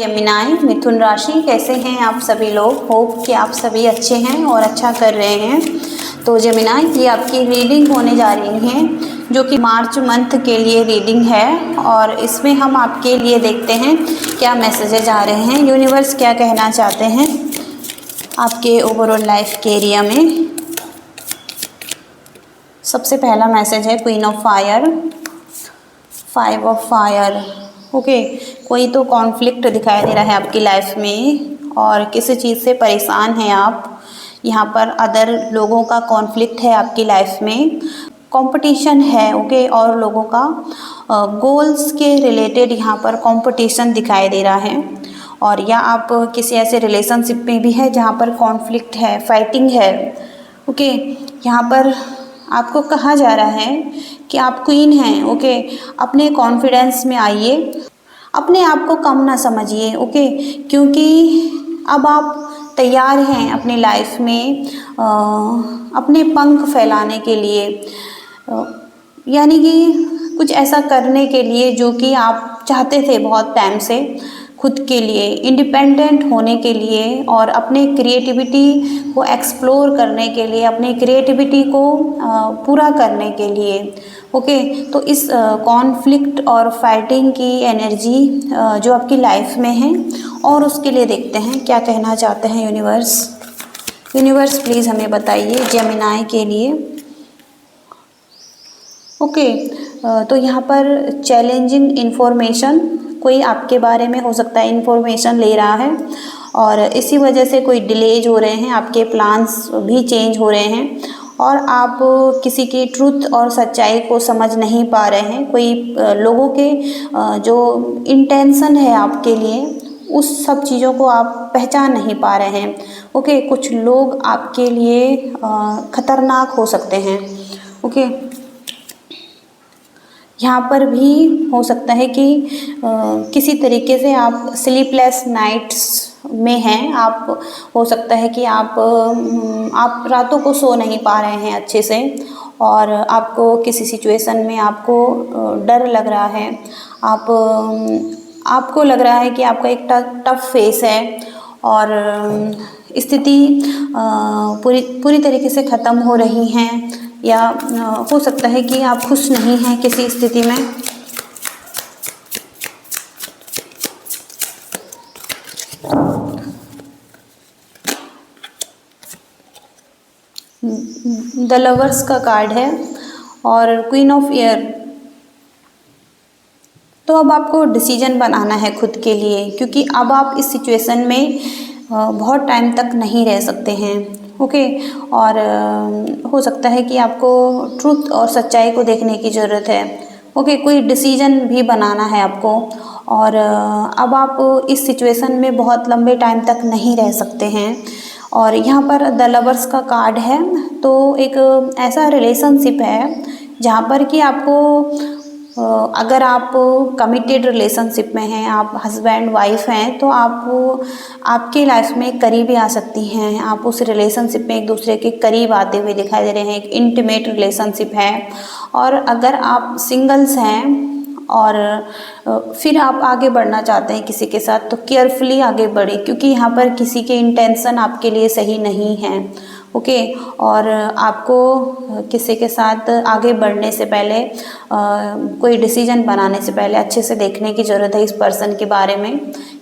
Gemini मिथुन राशि, कैसे हैं आप सभी लोग। होप कि आप सभी अच्छे हैं और अच्छा कर रहे हैं। तो जेमिनाई, ये आपकी रीडिंग होने जा रही है जो कि मार्च मंथ के लिए रीडिंग है, और इसमें हम आपके लिए देखते हैं क्या मैसेजेज आ रहे हैं, यूनिवर्स क्या कहना चाहते हैं आपके ओवरऑल लाइफ के एरिया में। सबसे पहला मैसेज है queen of fire, 5 of fire. Okay, कोई तो कॉन्फ्लिक्ट दिखाई दे रहा है आपकी लाइफ में और किसी चीज़ से परेशान हैं आप। यहाँ पर अदर लोगों का कॉन्फ्लिक्ट है आपकी लाइफ में, कंपटीशन है। ओके, और लोगों का गोल्स के रिलेटेड यहाँ पर कंपटीशन दिखाई दे रहा है। और या आप किसी ऐसे रिलेशनशिप में भी है जहाँ पर कॉन्फ्लिक्ट है, फाइटिंग है। ओके, यहाँ पर आपको कहा जा रहा है कि आप क्वीन हैं। ओके, अपने कॉन्फिडेंस में आइए, अपने आप को कम ना समझिए। ओके, क्योंकि अब आप तैयार हैं अपनी लाइफ में अपने पंख फैलाने के लिए, यानी कि कुछ ऐसा करने के लिए जो कि आप चाहते थे बहुत टाइम से, खुद के लिए इंडिपेंडेंट होने के लिए और अपने क्रिएटिविटी को एक्सप्लोर करने के लिए, अपनी क्रिएटिविटी को पूरा करने के लिए। ओके, तो इस कॉन्फ्लिक्ट और फाइटिंग की एनर्जी जो आपकी लाइफ में है, और उसके लिए देखते हैं क्या कहना चाहते हैं यूनिवर्स। यूनिवर्स प्लीज़ हमें बताइए जेमिनाई के लिए। ओके, तो यहाँ पर चैलेंजिंग इन्फॉर्मेशन, कोई आपके बारे में हो सकता है इन्फॉर्मेशन ले रहा है और इसी वजह से कोई डिलेज हो रहे हैं, आपके प्लान्स भी चेंज हो रहे हैं और आप किसी की ट्रुथ और सच्चाई को समझ नहीं पा रहे हैं। कोई लोगों के जो इंटेंशन है आपके लिए, उस सब चीज़ों को आप पहचान नहीं पा रहे हैं। ओके, कुछ लोग आपके लिए खतरनाक हो सकते हैं। ओके, यहाँ पर भी हो सकता है कि किसी तरीके से आप स्लीपलेस नाइट्स में हैं। आप हो सकता है कि आप रातों को सो नहीं पा रहे हैं अच्छे से, और आपको किसी सिचुएशन में आपको डर लग रहा है। आपको लग रहा है कि आपका एक टफ फेस है और स्थिति पूरी तरीके से ख़त्म हो रही हैं, या हो सकता है कि आप खुश नहीं हैं किसी स्थिति में। द लवर्स का कार्ड है और क्वीन ऑफ एयर। तो अब आपको डिसीजन बनाना है खुद के लिए, क्योंकि अब आप इस सिचुएशन में बहुत टाइम तक नहीं रह सकते हैं। ओके, और हो सकता है कि आपको ट्रुथ और सच्चाई को देखने की ज़रूरत है। ओके, कोई डिसीजन भी बनाना है आपको, और अब आप इस सिचुएशन में बहुत लंबे टाइम तक नहीं रह सकते हैं। और यहाँ पर द लवर्स का कार्ड है, तो एक ऐसा रिलेशनशिप है जहाँ पर कि आपको अगर आप कमिटेड रिलेशनशिप में हैं, आप हस्बैंड वाइफ हैं, तो आपके लाइफ में करीबी आ सकती हैं। आप उस रिलेशनशिप में एक दूसरे के करीब आते हुए दिखाई दे रहे हैं, एक इंटीमेट रिलेशनशिप है। और अगर आप सिंगल्स हैं और फिर आप आगे बढ़ना चाहते हैं किसी के साथ, तो केयरफुली आगे बढ़ें, क्योंकि यहाँ पर किसी के इंटेंशन आपके लिए सही नहीं है। ओके, और आपको किसी के साथ आगे बढ़ने से पहले, कोई डिसीजन बनाने से पहले अच्छे से देखने की ज़रूरत है इस पर्सन के बारे में।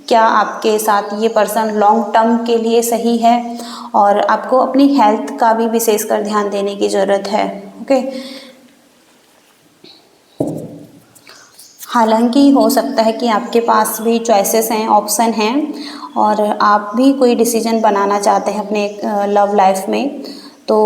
क्या आपके साथ ये पर्सन लॉन्ग टर्म के लिए सही है, और आपको अपनी हेल्थ का भी विशेषकर ध्यान देने की ज़रूरत है। ओके, हालांकि हो सकता है कि आपके पास भी चॉइसेस हैं, ऑप्शन हैं, और आप भी कोई डिसीजन बनाना चाहते हैं अपने लव लाइफ में। तो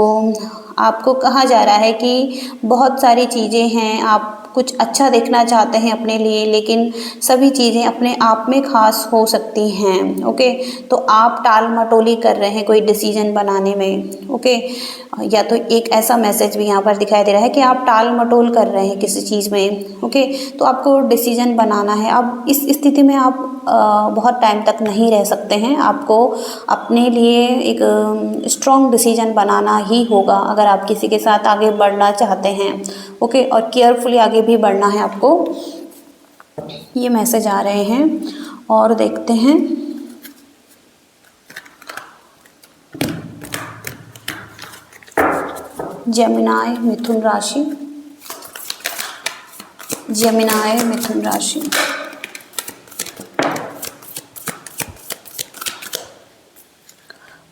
आपको कहा जा रहा है कि बहुत सारी चीज़ें हैं, आप कुछ अच्छा देखना चाहते हैं अपने लिए, लेकिन सभी चीज़ें अपने आप में खास हो सकती हैं। ओके, तो आप टाल मटोली कर रहे हैं कोई डिसीजन बनाने में। ओके, या तो एक ऐसा मैसेज भी यहाँ पर दिखाई दे रहा है कि आप टाल मटोल कर रहे हैं किसी चीज़ में। ओके, तो आपको डिसीजन बनाना है। अब इस स्थिति में आप बहुत टाइम तक नहीं रह सकते हैं। आपको अपने लिए एक स्ट्रॉन्ग डिसीजन बनाना ही होगा अगर आप किसी के साथ आगे बढ़ना चाहते हैं। ओके, और केयरफुली आगे भी बढ़ना है आपको, ये मैसेज आ रहे हैं। और देखते हैं। जेमिनाई मिथुन राशि, जेमिनाई मिथुन राशि।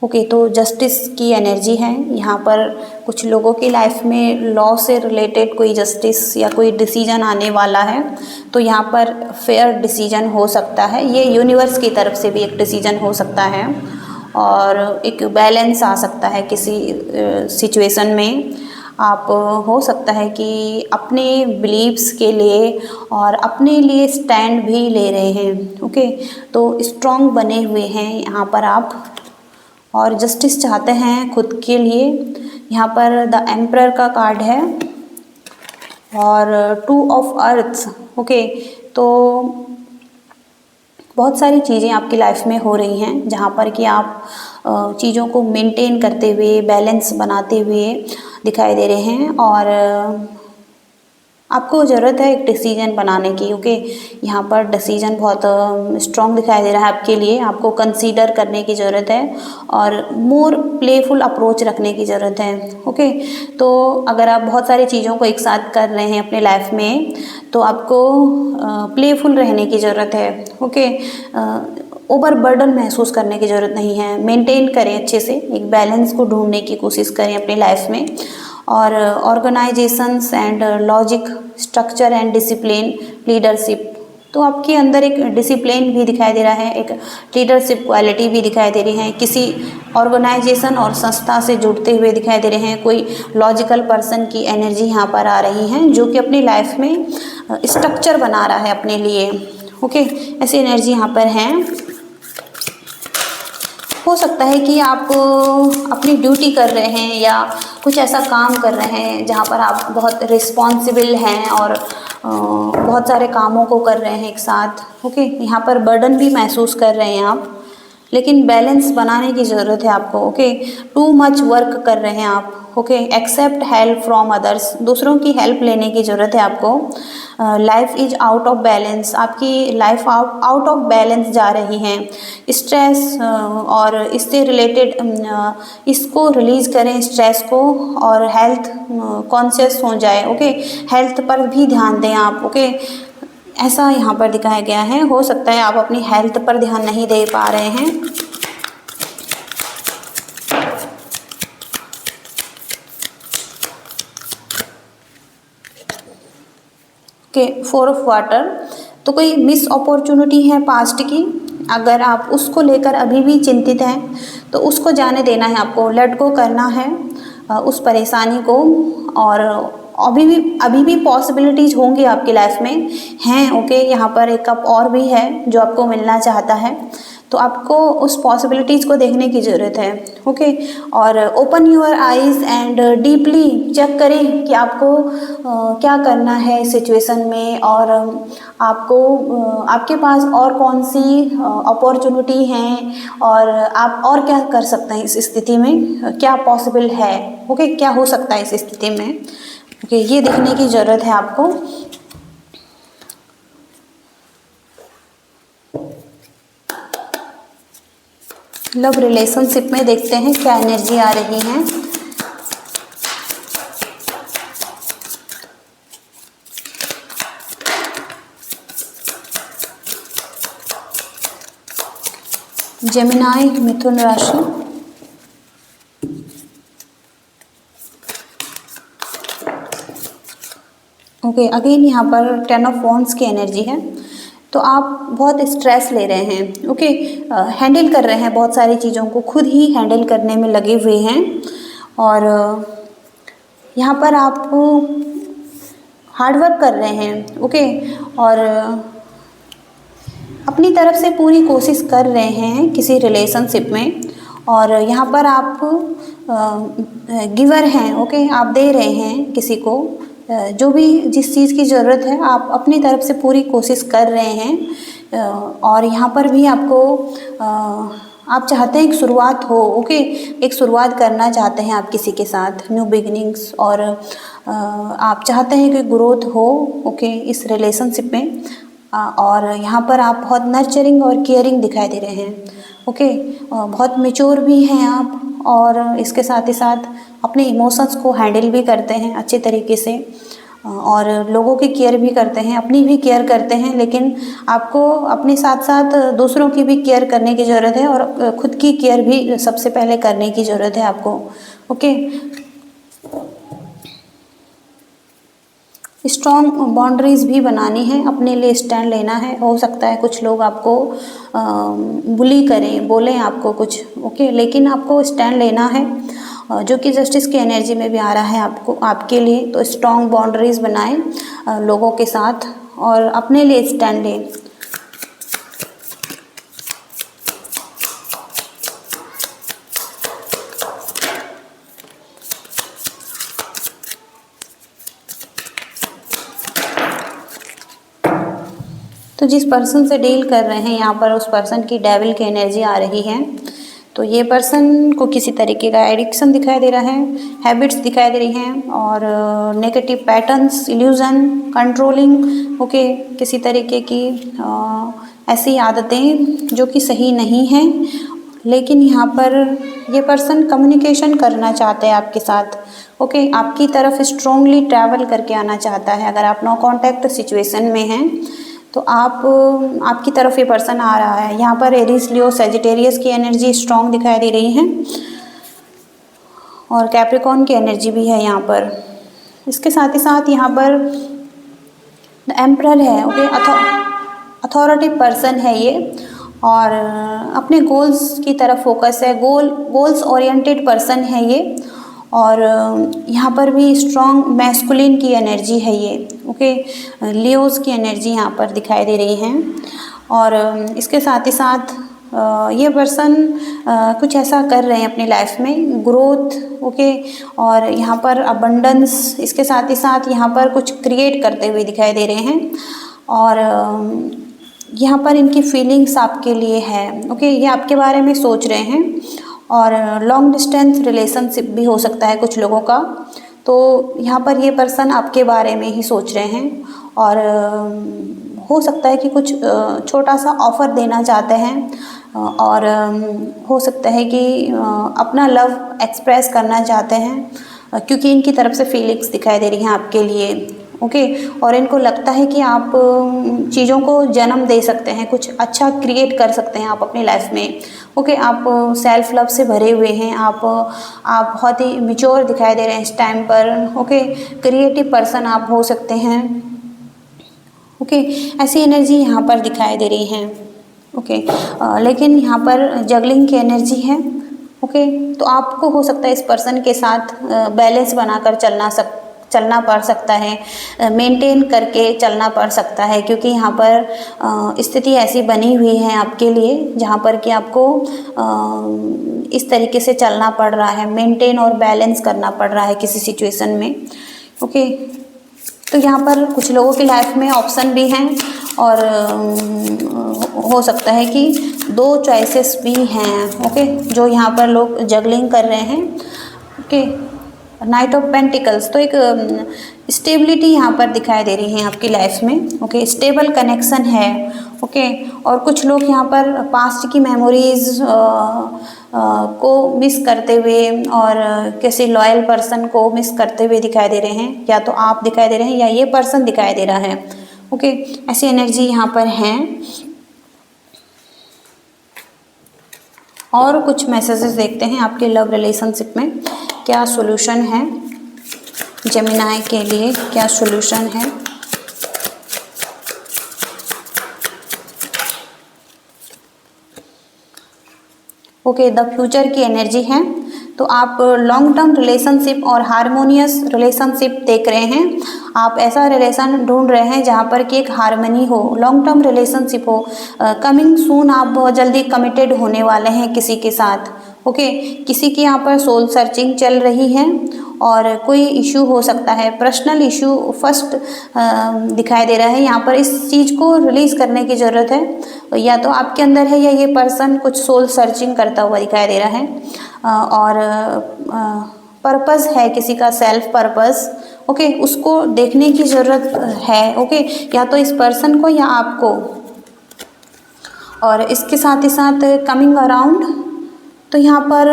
ओके, तो जस्टिस की एनर्जी है यहाँ पर। कुछ लोगों की लाइफ में लॉ से रिलेटेड कोई जस्टिस या कोई डिसीजन आने वाला है, तो यहाँ पर फेयर डिसीजन हो सकता है। ये यूनिवर्स की तरफ से भी एक डिसीजन हो सकता है और एक बैलेंस आ सकता है किसी सिचुएशन में। आप हो सकता है कि अपने बिलीव्स के लिए और अपने लिए स्टैंड भी ले रहे हैं। ओके, तो स्ट्रॉन्ग बने हुए हैं यहाँ पर आप और जस्टिस चाहते हैं खुद के लिए। यहाँ पर द एम्परर का कार्ड है और 2 ऑफ अर्थ। ओके, तो बहुत सारी चीज़ें आपकी लाइफ में हो रही हैं जहाँ पर कि आप चीज़ों को मेंटेन करते हुए, बैलेंस बनाते हुए दिखाई दे रहे हैं और आपको ज़रूरत है एक डिसीजन बनाने की। ओके, यहाँ पर डिसीजन बहुत स्ट्रॉन्ग दिखाई दे रहा है आपके लिए। आपको कंसीडर करने की ज़रूरत है और मोर प्लेफुल अप्रोच रखने की ज़रूरत है। ओके, तो अगर आप बहुत सारी चीज़ों को एक साथ कर रहे हैं अपने लाइफ में, तो आपको प्लेफुल रहने की ज़रूरत है। ओके, ओवर बर्डन महसूस करने की ज़रूरत नहीं है। मेंटेन करें अच्छे से, एक बैलेंस को ढूंढने की कोशिश करें अपनी लाइफ में और organisations and logic, structure and discipline, leadership. तो आपके अंदर एक डिसिप्लिन भी दिखाई दे रहा है, एक लीडरशिप क्वालिटी भी दिखाई दे रही है। किसी ऑर्गेनाइजेशन और संस्था से जुड़ते हुए दिखाई दे रहे हैं। कोई लॉजिकल पर्सन की एनर्जी यहाँ पर आ रही है जो कि अपनी लाइफ में स्ट्रक्चर बना रहा है अपने लिए। ओके, ऐसी एनर्जी यहाँ पर है। हो सकता है कि आप अपनी ड्यूटी कर रहे हैं या कुछ ऐसा काम कर रहे हैं जहाँ पर आप बहुत रिस्पॉन्सिबल हैं और बहुत सारे कामों को कर रहे हैं एक साथ। ओके, यहाँ पर बर्डन भी महसूस कर रहे हैं आप, लेकिन बैलेंस बनाने की ज़रूरत है आपको। ओके, टू मच वर्क कर रहे हैं आप। Okay, accept help from others, दूसरों की हेल्प लेने की ज़रूरत है आपको। Life is out of balance, आपकी लाइफ आउट ऑफ बैलेंस जा रही है। स्ट्रेस और इससे रिलेटेड इसको रिलीज़ करें स्ट्रेस को और हेल्थ कॉन्शियस हो जाए। ओके, हेल्थ पर भी ध्यान दें आप। ओके, ऐसा यहाँ पर दिखाया गया है। हो सकता है आप अपनी हेल्थ पर ध्यान नहीं दे पा रहे हैं। ओके, 4 ऑफ वाटर, तो कोई मिस अपॉर्चुनिटी है पास्ट की, अगर आप उसको लेकर अभी भी चिंतित हैं तो उसको जाने देना है आपको, लेट गो करना है उस परेशानी को। और अभी भी पॉसिबिलिटीज़ होंगी आपकी लाइफ में हैं। ओके, यहाँ पर एक कप और भी है जो आपको मिलना चाहता है, तो आपको उस पॉसिबिलिटीज़ को देखने की ज़रूरत है। ओके, और open your eyes and deeply check करें कि आपको क्या करना है इस सिचुएशन में और आपको आपके पास और कौन सी अपॉर्चुनिटी हैं और आप और क्या कर सकते हैं इस स्थिति में, क्या पॉसिबल है। ओके, क्या हो सकता है इस स्थिति में। ओके, ये देखने की ज़रूरत है आपको। लव रिलेशनशिप में देखते हैं क्या एनर्जी आ रही है। जेमिनाई मिथुन राशि, ओके, अगेन यहाँ पर 10 ऑफ वॉन्ड्स की एनर्जी है। तो आप बहुत स्ट्रेस ले रहे हैं। ओके, हैंडल कर रहे हैं बहुत सारी चीज़ों को, खुद ही हैंडल करने में लगे हुए हैं और यहाँ पर आप हार्डवर्क कर रहे हैं। ओके, और अपनी तरफ से पूरी कोशिश कर रहे हैं किसी रिलेशनशिप में और यहाँ पर आप गिवर हैं। ओके, आप दे रहे हैं किसी को जो भी जिस चीज़ की ज़रूरत है, आप अपनी तरफ से पूरी कोशिश कर रहे हैं और यहाँ पर भी आपको आप चाहते हैं एक शुरुआत हो। ओके, एक शुरुआत करना चाहते हैं आप किसी के साथ, न्यू बिगिनिंग्स, और आप चाहते हैं कि ग्रोथ हो। ओके, इस रिलेशनशिप में और यहाँ पर आप बहुत नर्चरिंग और केयरिंग दिखाई दे रहे हैं। ओके, बहुत मैच्योर भी हैं आप, और इसके साथ ही साथ अपने इमोशंस को हैंडल भी करते हैं अच्छे तरीके से, और लोगों की केयर भी करते हैं, अपनी भी केयर करते हैं, लेकिन आपको अपने साथ साथ दूसरों की भी केयर करने की ज़रूरत है, और खुद की केयर भी सबसे पहले करने की ज़रूरत है आपको। ओके, स्ट्रॉन्ग बाउंड्रीज भी बनानी है, अपने लिए स्टैंड लेना है। हो सकता है कुछ लोग आपको बुली करें, बोलें आपको कुछ, ओके, लेकिन आपको स्टैंड लेना है, जो कि जस्टिस की एनर्जी में भी आ रहा है आपको, आपके लिए। तो स्ट्रॉन्ग बाउंड्रीज बनाएं लोगों के साथ, और अपने लिए स्टैंड लें। तो जिस पर्सन से डील कर रहे हैं यहाँ पर, उस पर्सन की डेविल की एनर्जी आ रही है। तो ये पर्सन को किसी तरीके का एडिक्शन दिखाई दे रहा है, हैबिट्स दिखाई दे रही हैं, और negative patterns, illusion, controlling, okay, किसी तरीके की ऐसी आदतें जो कि सही नहीं हैं। लेकिन यहाँ पर ये पर्सन कम्युनिकेशन करना चाहते हैं आपके साथ, ओके, आपकी तरफ स्ट्रोंगली ट्रैवल करके आना चाहता है। अगर आप नो कॉन्टैक्ट सिचुएशन में हैं तो आपकी तरफ ये पर्सन आ रहा है। यहाँ पर एरीज, लियो, सेजिटेरियस की एनर्जी स्ट्रॉन्ग दिखाई दे रही है, और कैप्रिकॉर्न की एनर्जी भी है यहाँ पर। इसके साथ ही साथ यहाँ पर एम्परर है, ओके, अथॉरिटी पर्सन है ये, और अपने गोल्स की तरफ फोकस है, गोल्स ओरिएंटेड पर्सन है ये, और यहाँ पर भी स्ट्रॉन्ग मैस्कुलिन की एनर्जी है ये, ओके, लियोस की एनर्जी यहाँ पर दिखाई दे रही है। और इसके साथ ही साथ ये पर्सन कुछ ऐसा कर रहे हैं अपनी लाइफ में, ग्रोथ, ओके, और यहाँ पर अबंडेंस, इसके साथ ही साथ यहाँ पर कुछ क्रिएट करते हुए दिखाई दे रहे हैं, और यहाँ पर इनकी फीलिंग्स आपके लिए है, ओके, ये आपके बारे में सोच रहे हैं। और लॉन्ग डिस्टेंस रिलेशनशिप भी हो सकता है कुछ लोगों का। तो यहाँ पर ये पर्सन आपके बारे में ही सोच रहे हैं, और हो सकता है कि कुछ छोटा सा ऑफ़र देना चाहते हैं, और हो सकता है कि अपना लव एक्सप्रेस करना चाहते हैं, क्योंकि इनकी तरफ से फीलिंग्स दिखाई दे रही हैं आपके लिए, ओके, और इनको लगता है कि आप चीज़ों को जन्म दे सकते हैं, कुछ अच्छा क्रिएट कर सकते हैं आप अपनी लाइफ में, ओके, आप सेल्फ लव से भरे हुए हैं, आप बहुत ही मैच्योर दिखाई दे रहे हैं इस टाइम पर, ओके, क्रिएटिव पर्सन आप हो सकते हैं, ओके, ऐसी एनर्जी यहाँ पर दिखाई दे रही है, ओके, लेकिन यहाँ पर जगलिंग की एनर्जी है, ओके, तो आपको हो सकता है इस पर्सन के साथ बैलेंस बनाकर चलना पड़ सकता है, मेंटेन करके चलना पड़ सकता है, क्योंकि यहाँ पर स्थिति ऐसी बनी हुई है आपके लिए जहाँ पर कि आपको इस तरीके से चलना पड़ रहा है, मेंटेन और बैलेंस करना पड़ रहा है किसी सिचुएशन में, ओके। तो यहाँ पर कुछ लोगों की लाइफ में ऑप्शन भी हैं, और हो सकता है कि 2 चॉइसेस भी हैं, ओके, जो यहाँ पर लोग जगलिंग कर रहे हैं, ओके। नाइट ऑफ पेंटिकल्स, तो एक स्टेबिलिटी यहाँ पर दिखाई दे रही है आपकी लाइफ में, ओके, स्टेबल कनेक्शन है, ओके, और कुछ लोग यहाँ पर पास्ट की मेमोरीज को मिस करते हुए, और किसी लॉयल पर्सन को मिस करते हुए दिखाई दे रहे हैं, या तो आप दिखाई दे रहे हैं या ये पर्सन दिखाई दे रहा है, ओके, ऐसी एनर्जी यहाँ पर है। और कुछ मैसेजेस देखते हैं आपके लव रिलेशनशिप में क्या सॉल्यूशन है, जेमिनाई के लिए क्या सॉल्यूशन है। ओके, द फ्यूचर की एनर्जी है, तो आप लॉन्ग टर्म रिलेशनशिप और हारमोनियस रिलेशनशिप देख रहे हैं, आप ऐसा रिलेशन ढूंढ रहे हैं जहाँ पर कि एक हारमनी हो, लॉन्ग टर्म रिलेशनशिप हो, कमिंग सून, आप बहुत जल्दी कमिटेड होने वाले हैं किसी के साथ, ओके, किसी की यहाँ पर सोल सर्चिंग चल रही है, और कोई इशू हो सकता है, पर्सनल इशू फर्स्ट दिखाई दे रहा है, यहाँ पर इस चीज़ को रिलीज़ करने की ज़रूरत है, या तो आपके अंदर है या ये पर्सन कुछ सोल सर्चिंग करता हुआ दिखाई दे रहा है, और पर्पस है किसी का, सेल्फ पर्पस, ओके, उसको देखने की ज़रूरत है। ओके, या तो इस पर्सन को या आपको। और इसके साथ ही साथ कमिंग अराउंड, तो यहाँ पर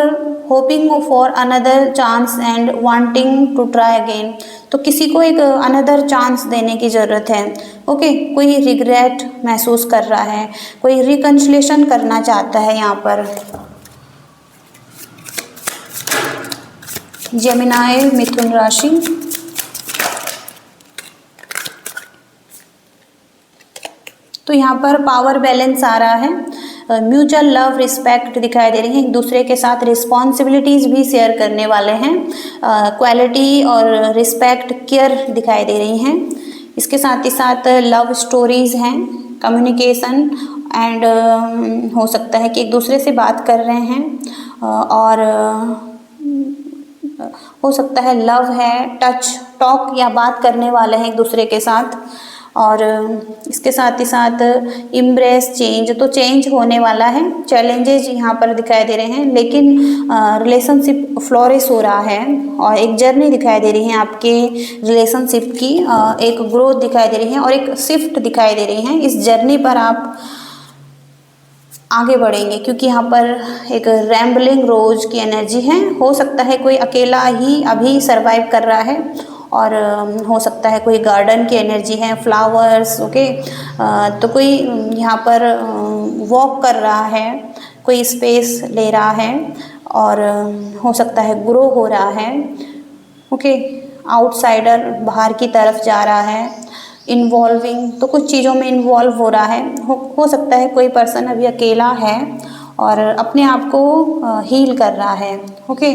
hoping for another chance and wanting to try again, तो किसी को एक अनदर चांस देने की ज़रूरत है। ओके, कोई रिग्रेट महसूस कर रहा है, कोई रिकन्सिलेशन करना चाहता है यहाँ पर। जेमिनाई मिथुन राशि, तो यहाँ पर पावर बैलेंस आ रहा है, म्यूचुअल लव रिस्पेक्ट दिखाई दे रही है, एक दूसरे के साथ रिस्पॉन्सिबिलिटीज़ भी शेयर करने वाले हैं, क्वालिटी और रिस्पेक्ट केयर दिखाई दे रही हैं। इसके साथ ही साथ लव स्टोरीज़ हैं, कम्युनिकेशन एंड हो सकता है कि एक दूसरे से बात कर रहे हैं, और हो सकता है लव है, टच टॉक या बात करने वाले हैं एक दूसरे के साथ। और इसके साथ ही साथ इम्ब्रेस चेंज, तो चेंज होने वाला है, चैलेंजेस यहाँ पर दिखाई दे रहे हैं, लेकिन रिलेशनशिप फ्लोरिश हो रहा है और एक जर्नी दिखाई दे रही है आपके रिलेशनशिप की, एक ग्रोथ दिखाई दे रही है और एक शिफ्ट दिखाई दे रही है। इस जर्नी पर आप आगे बढ़ेंगे, क्योंकि यहाँ पर एक रैम्बलिंग रोज की एनर्जी है। हो सकता है कोई अकेला ही अभी सरवाइव कर रहा है, और हो सकता है कोई गार्डन की एनर्जी है, फ्लावर्स। ओके, तो कोई यहाँ पर वॉक कर रहा है, कोई स्पेस ले रहा है, और हो सकता है ग्रो हो रहा है। ओके, आउटसाइडर बाहर की तरफ जा रहा है, इन्वॉल्विंग, तो कुछ चीज़ों में इन्वॉल्व हो रहा है। हो सकता है कोई पर्सन अभी अकेला है और अपने आप को हील कर रहा है। ओके,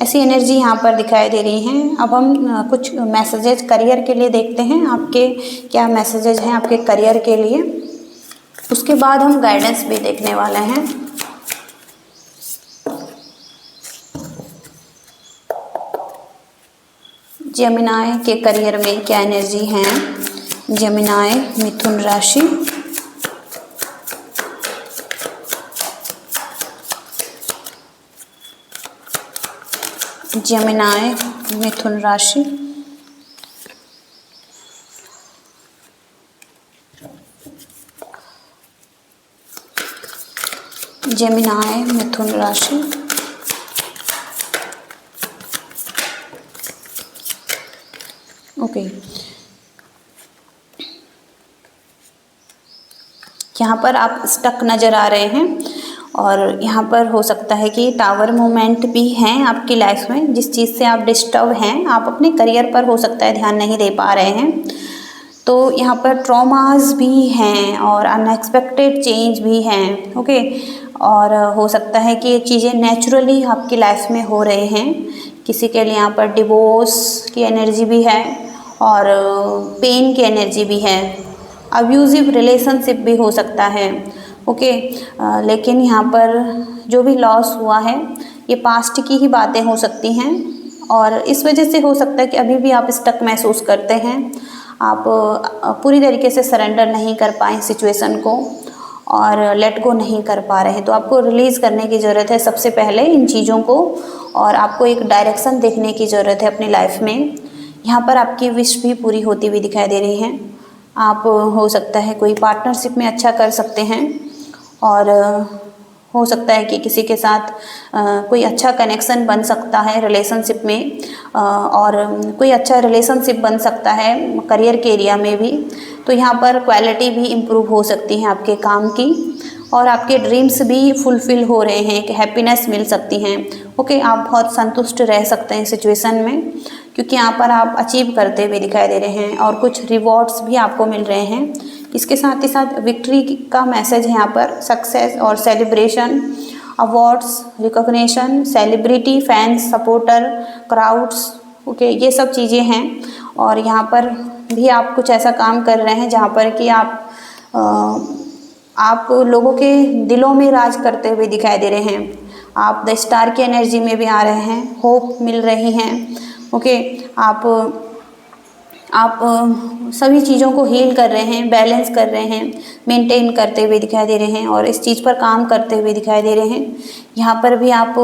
ऐसी एनर्जी यहाँ पर दिखाई दे रही हैं। अब हम कुछ मैसेजेस करियर के लिए देखते हैं, आपके क्या मैसेजेस हैं आपके करियर के लिए। उसके बाद हम गाइडेंस भी देखने वाले हैं। जेमिनाई के करियर में क्या एनर्जी हैं? जेमिनाई मिथुन राशि, जेमिनाई मिथुन राशि, जेमिनाई मिथुन राशि, ओके। यहाँ पर आप स्टक नज़र आ रहे हैं, और यहाँ पर हो सकता है कि टावर मूवमेंट भी हैं आपकी लाइफ में, जिस चीज़ से आप डिस्टर्ब हैं। आप अपने करियर पर हो सकता है ध्यान नहीं दे पा रहे हैं, तो यहाँ पर ट्रॉमास भी हैं और अनएक्सपेक्टेड चेंज भी हैं। ओके, और हो सकता है कि ये चीज़ें नेचुरली आपकी लाइफ में हो रहे हैं। किसी के लिए यहाँ पर डिवोर्स की एनर्जी भी है और पेन की एनर्जी भी है, अब्यूज़िव रिलेशनशिप भी हो सकता है। ओके, लेकिन यहाँ पर जो भी लॉस हुआ है ये पास्ट की ही बातें हो सकती हैं, और इस वजह से हो सकता है कि अभी भी आप स्टक महसूस करते हैं। आप पूरी तरीके से सरेंडर नहीं कर पाए सिचुएशन को और लेट गो नहीं कर पा रहे हैं, तो आपको रिलीज़ करने की ज़रूरत है सबसे पहले इन चीज़ों को, और आपको एक डायरेक्शन देखने की ज़रूरत है अपनी लाइफ में। यहाँ पर आपकी विश भी पूरी होती हुई दिखाई दे रही है। आप हो सकता है कोई पार्टनरशिप में अच्छा कर सकते हैं, और हो सकता है कि किसी के साथ कोई अच्छा कनेक्शन बन सकता है रिलेशनशिप में, और कोई अच्छा रिलेशनशिप बन सकता है करियर के एरिया में भी। तो यहाँ पर क्वालिटी भी इम्प्रूव हो सकती है आपके काम की, और आपके ड्रीम्स भी फुलफ़िल हो रहे हैं, कि हैप्पीनेस मिल सकती हैं। ओके, आप बहुत संतुष्ट रह सकते हैं सिचुएशन में, क्योंकि यहाँ पर आप अचीव करते हुए दिखाई दे रहे हैं, और कुछ रिवॉर्ड्स भी आपको मिल रहे हैं। इसके साथ ही साथ विक्ट्री का मैसेज है यहाँ पर, सक्सेस और celebration, awards, recognition, celebrity, fans, supporter, crowds. Okay, ये सब चीज़ें हैं, और यहाँ पर भी आप कुछ ऐसा काम कर रहे हैं जहाँ पर कि आप लोगों के दिलों में राज करते हुए दिखाई दे रहे हैं। आप द स्टार की एनर्जी में भी आ रहे हैं, होप मिल रही हैं। ओके, आप सभी चीज़ों को हील कर रहे हैं, बैलेंस कर रहे हैं, मेंटेन करते हुए दिखाई दे रहे हैं, और इस चीज़ पर काम करते हुए दिखाई दे रहे हैं। यहाँ पर भी आप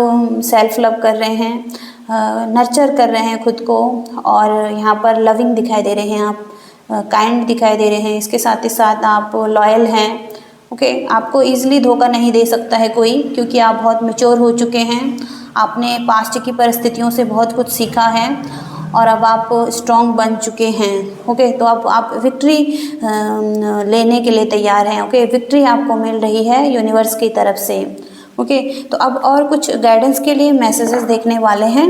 सेल्फ लव कर रहे हैं, नर्चर कर रहे हैं खुद को, और यहाँ पर लविंग दिखाई दे रहे हैं आप, काइंड दिखाई दे रहे हैं। इसके साथ ही साथ आप लॉयल हैं। ओके, आपको ईजिली धोखा नहीं दे सकता है कोई, क्योंकि आप बहुत मैच्योर हो चुके हैं। आपने पास्ट की परिस्थितियों से बहुत कुछ सीखा है और अब आप स्ट्रॉन्ग बन चुके हैं। ओके, तो अब आप विक्ट्री लेने के लिए तैयार हैं। ओके, विक्ट्री आपको मिल रही है यूनिवर्स की तरफ से। ओके, तो अब और कुछ गाइडेंस के लिए मैसेजेस देखने वाले हैं।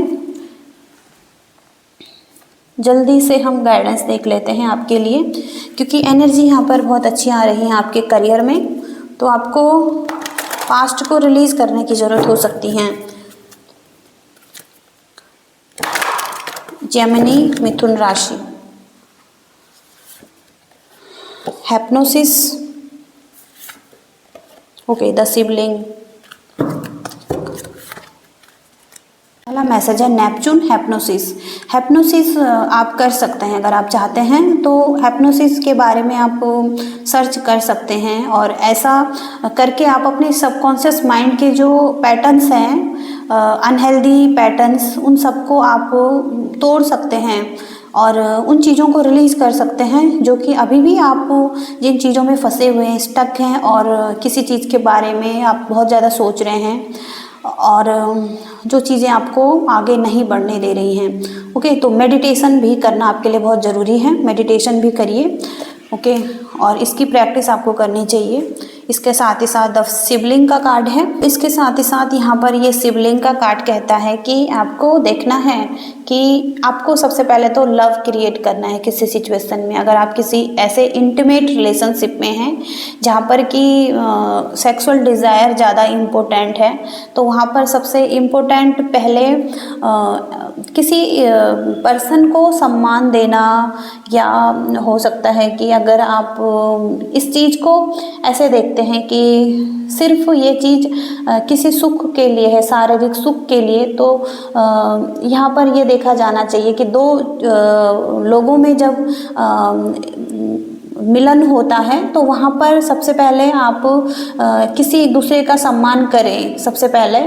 जल्दी से हम गाइडेंस देख लेते हैं आपके लिए, क्योंकि एनर्जी यहाँ पर बहुत अच्छी आ रही है आपके करियर में। तो आपको पास्ट को रिलीज करने की ज़रूरत हो सकती है। जेमिनी, मिथुन राशि, हैप्नोसिस। Okay, the sibling. पहला मैसेज है नेपच्यून, हैप्नोसिस। हैप्नोसिस आप कर सकते हैं अगर आप चाहते हैं तो। हैप्नोसिस के बारे में आप सर्च कर सकते हैं, और ऐसा करके आप अपने सबकॉन्शियस माइंड के जो पैटर्न्स हैं, अनहेल्दी पैटर्न्स, उन सबको आप तोड़ सकते हैं और उन चीज़ों को रिलीज़ कर सकते हैं जो कि अभी भी आप जिन चीज़ों में फंसे हुए हैं, स्टक हैं, और किसी चीज़ के बारे में आप बहुत ज़्यादा सोच रहे हैं और जो चीज़ें आपको आगे नहीं बढ़ने दे रही हैं। ओके, तो मेडिटेशन भी करना आपके लिए बहुत ज़रूरी है। मेडिटेशन भी करिए। ओके, और इसकी प्रैक्टिस आपको करनी चाहिए। इसके साथ ही साथ द सिबलिंग का कार्ड है। इसके साथ ही साथ यहाँ पर ये सिबलिंग का कार्ड कहता है कि आपको देखना है कि आपको सबसे पहले तो लव क्रिएट करना है किसी सिचुएशन में। अगर आप किसी ऐसे इंटीमेट रिलेशनशिप में हैं जहाँ पर कि सेक्सुअल डिज़ायर ज़्यादा इम्पोर्टेंट है, तो वहाँ पर सबसे इम्पोर्टेंट पहले किसी पर्सन को सम्मान देना, या हो सकता है कि अगर आप इस चीज़ को ऐसे देखते हैं कि सिर्फ ये चीज़ किसी सुख के लिए है, शारीरिक सुख के लिए, तो यहाँ पर ये देखा जाना चाहिए कि दो लोगों में जब मिलन होता है तो वहाँ पर सबसे पहले आप किसी एक दूसरे का सम्मान करें। सबसे पहले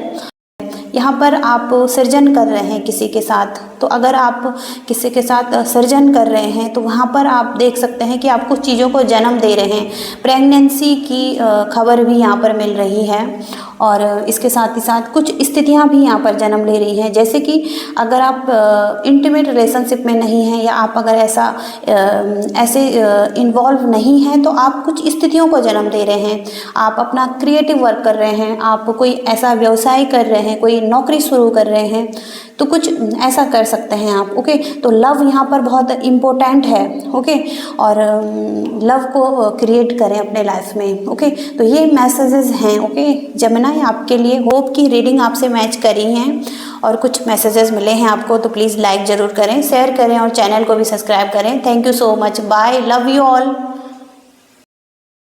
यहाँ पर आप सृजन कर रहे हैं किसी के साथ, तो अगर आप किसी के साथ सृजन कर रहे हैं तो वहाँ पर आप देख सकते हैं कि आप कुछ चीज़ों को जन्म दे रहे हैं। प्रेगनेंसी की खबर भी यहाँ पर मिल रही है, और इसके साथ ही साथ कुछ स्थितियाँ भी यहाँ पर जन्म ले रही हैं। जैसे कि अगर आप इंटीमेट रिलेशनशिप में नहीं हैं, या आप अगर ऐसे इन्वॉल्व नहीं हैं, तो आप कुछ स्थितियों को जन्म दे रहे हैं। आप अपना क्रिएटिव वर्क कर रहे हैं, आप कोई ऐसा व्यवसाय कर रहे हैं, कोई नौकरी शुरू कर रहे हैं, तो कुछ ऐसा कर सकते हैं आप। ओके, तो लव यहाँ पर बहुत इम्पोर्टेंट है। ओके, और लव को क्रिएट करें अपने लाइफ में। ओके, तो ये मैसेजेस हैं। ओके जेमिनी, आपके लिए होप की रीडिंग आपसे मैच करी हैं और कुछ मैसेजेस मिले हैं आपको, तो प्लीज़ लाइक ज़रूर करें, शेयर करें और चैनल को भी सब्सक्राइब करें। Thank you so much. Bye, love you all.